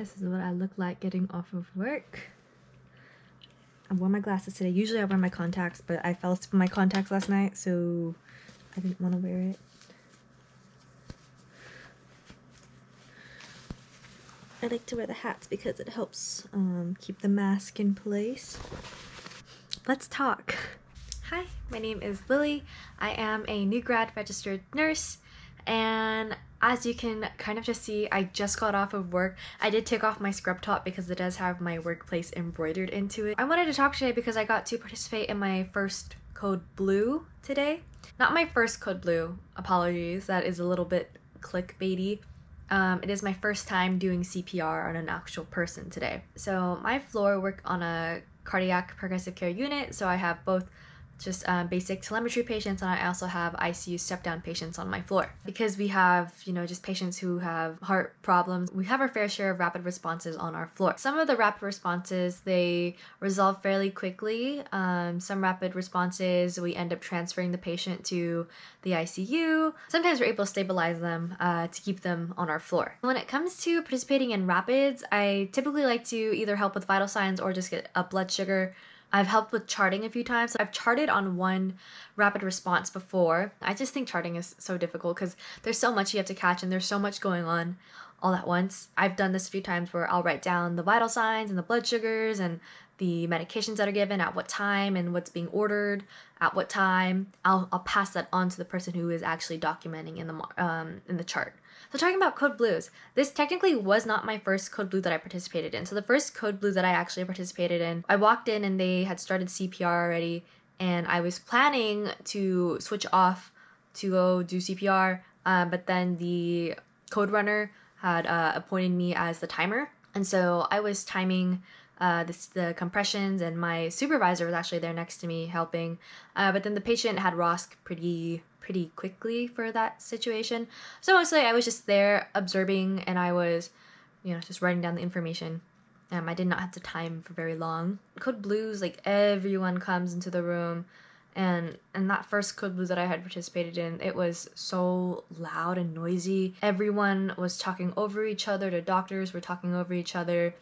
This is what I look like getting off of work. I wore my glasses today. Usually I wear my contacts, but I fell asleep with my contacts last night, so I didn't want to wear it. I like to wear the hats because it helps keep the mask in place. Let's talk. Hi, my name is Lily. I am a new grad registered nurse, and as you can kind of just see, I just got off of work. I did take off my scrub top because it does have my workplace embroidered into it. I wanted to talk today because I got to participate in my first Code Blue today. Not my first Code Blue, apologies, that is a little bit clickbaity. It is my first time doing CPR on an actual person today. So my floor work on a cardiac progressive care unit, so I have both just basic telemetry patients, and I also have ICU step-down patients on my floor. Because we have, just patients who have heart problems, we have our fair share of rapid responses on our floor. Some of the rapid responses, they resolve fairly quickly. Some rapid responses, we end up transferring the patient to the ICU. Sometimes we're able to stabilize them to keep them on our floor. When it comes to participating in rapids, I typically like to either help with vital signs or just get a blood sugar. I've helped with charting a few times. I've charted on one rapid response before. I just think charting is so difficult because there's so much you have to catch and there's so much going on all at once. I've done this a few times where I'll write down the vital signs and the blood sugars and the medications that are given at what time and what's being ordered at what time. I'll pass that on to the person who is actually documenting in the chart. So talking about Code Blues, this technically was not my first Code Blue that I participated in. So the first Code Blue that I actually participated in, I walked in and they had started CPR already, and I was planning to switch off to go do CPR, but then the code runner had appointed me as the timer, and so I was timing the compressions, and my supervisor was actually there next to me helping, but then the patient had ROSC pretty quickly for that situation. So mostly I was just there observing, and I was, just writing down the information. I did not have to time for very long. Code Blues, like everyone comes into the room, and that first Code Blue that I had participated in, it was so loud and noisy. Everyone was talking over each other. The doctors were talking over each other.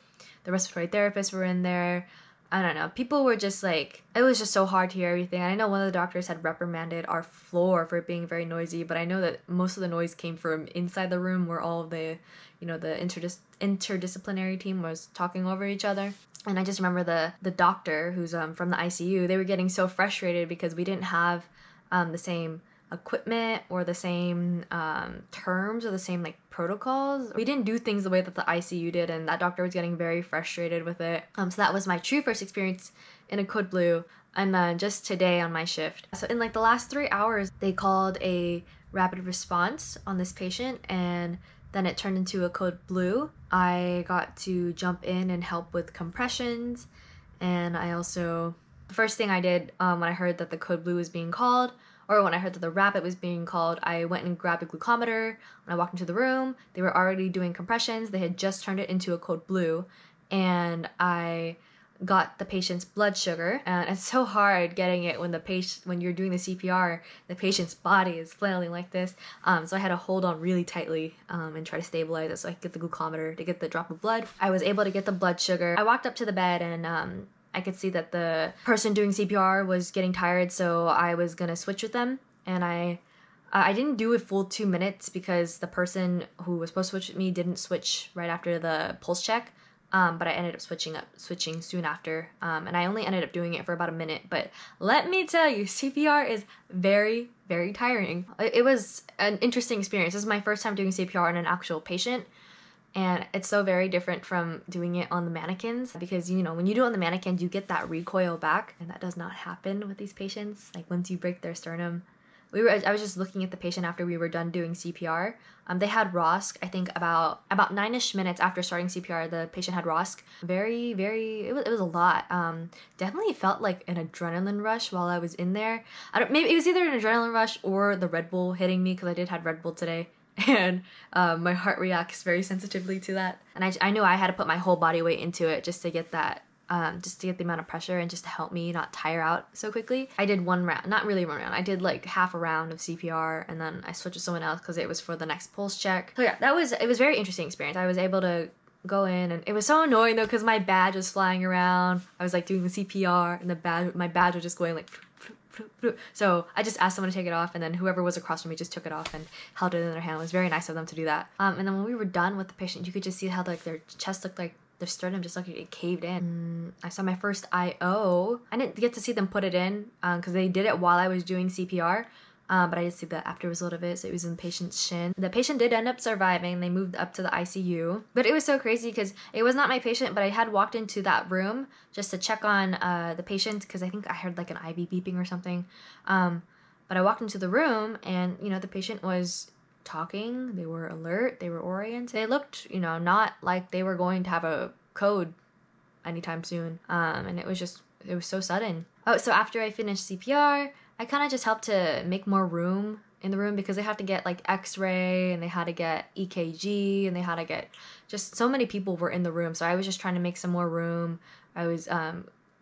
The respiratory therapists were in there. I don't know. People were just like, it was just so hard to hear everything. I know one of the doctors had reprimanded our floor for being very noisy, but I know that most of the noise came from inside the room where all of the, the interdisciplinary team was talking over each other. And I just remember the doctor who's from the ICU, they were getting so frustrated because we didn't have the same equipment or the same terms or the same protocols. We didn't do things the way that the ICU did, and that doctor was getting very frustrated with it. So that was my true first experience in a Code Blue, and then just today on my shift. So in the last 3 hours, they called a rapid response on this patient, and then it turned into a Code Blue. I got to jump in and help with compressions, and I also, the first thing I did when I heard that the Code Blue was being called, or when I heard that the rapid was being called, I went and grabbed a glucometer. When I walked into the room, they were already doing compressions. They had just turned it into a Code Blue, and I got the patient's blood sugar. And it's so hard getting it when you're doing the CPR, the patient's body is flailing like this. So I had to hold on really tightly and try to stabilize it so I could get the glucometer to get the drop of blood. I was able to get the blood sugar. I walked up to the bed, and I could see that the person doing CPR was getting tired, so I was gonna switch with them. And I didn't do a full 2 minutes because the person who was supposed to switch with me didn't switch right after the pulse check. But I ended up switching soon after. And I only ended up doing it for about a minute. But let me tell you, CPR is very, very tiring. It was an interesting experience. This is my first time doing CPR on an actual patient. And it's so very different from doing it on the mannequins because, when you do it on the mannequins, you get that recoil back, and that does not happen with these patients. Once you break their sternum. I was just looking at the patient after we were done doing CPR. They had ROSC, I think about 9-ish minutes after starting CPR, the patient had ROSC. Very, very, it was a lot. Definitely felt like an adrenaline rush while I was in there. Maybe it was either an adrenaline rush or the Red Bull hitting me, because I did have Red Bull today. And my heart reacts very sensitively to that. And I knew I had to put my whole body weight into it just to get that, just to get the amount of pressure and just to help me not tire out so quickly. I did one round, not really one round. I did half a round of CPR, and then I switched with someone else because it was for the next pulse check. So yeah, it was a very interesting experience. I was able to go in, and it was so annoying though because my badge was flying around. I was like doing the CPR, and my badge was just going like. So I just asked someone to take it off, and then whoever was across from me just took it off and held it in their hand. It was very nice of them to do that. And then when we were done with the patient, you could just see how like their chest looked like their sternum just looked like it caved in. I saw my first IO. I didn't get to see them put it in because they did it while I was doing CPR. But I did see the after result of it, so it was in the patient's shin. The patient did end up surviving. They moved up to the ICU. But it was so crazy because it was not my patient, but I had walked into that room just to check on the patient because I think I heard like an IV beeping or something. But I walked into the room and, you know, the patient was talking. They were alert. They were oriented. They looked, you know, not like they were going to have a code anytime soon. And it was so sudden. Oh, so after I finished CPR, I kind of just helped to make more room in the room because they had to get like x-ray and they had to get EKG and they had to get just so many people were in the room. So I was just trying to make some more room. I was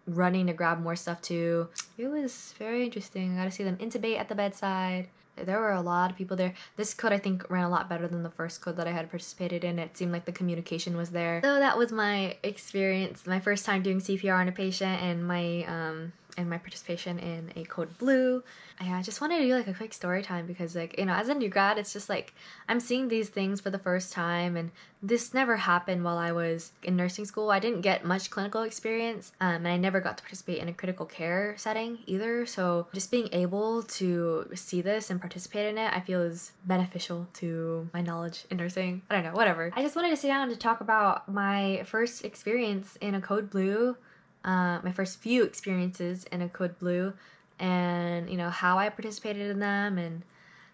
running to grab more stuff too. It was very interesting. I got to see them intubate at the bedside. There were a lot of people there. This code I think ran a lot better than the first code that I had participated in. It seemed like the communication was there. So that was my experience, my first time doing CPR on a patient, and my participation in a code blue. I just wanted to do like a quick story time because, like, you know, as a new grad, it's just like I'm seeing these things for the first time, and this never happened while I was in nursing school. I didn't get much clinical experience, and I never got to participate in a critical care setting either. So just being able to see this and participate in it, I feel is beneficial to my knowledge in nursing. I don't know, whatever. I just wanted to sit down to talk about my first experience in a code blue, my first few experiences in a code blue, and, you know, how I participated in them and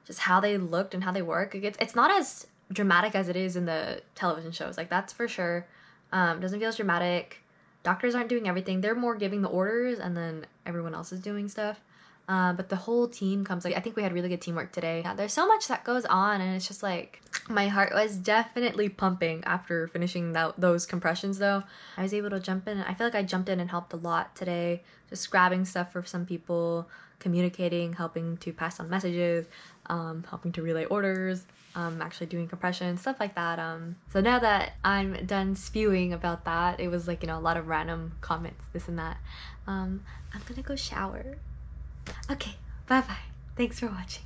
just how they looked and how they work. It's not as dramatic as it is in the television shows, like, that's for sure. Doesn't feel as dramatic. Doctors aren't doing everything. They're more giving the orders and then everyone else is doing stuff. But the whole team comes, like, I think we had really good teamwork today. Yeah, there's so much that goes on, and it's just like my heart was definitely pumping after finishing those compressions though. I was able to jump in. I feel like I jumped in and helped a lot today, just grabbing stuff for some people, communicating, helping to pass on messages, helping to relay orders, actually doing compression, stuff like that. So now that I'm done spewing about that, it was like, you know, a lot of random comments, this and that. I'm gonna go shower. Okay, bye-bye. Thanks for watching.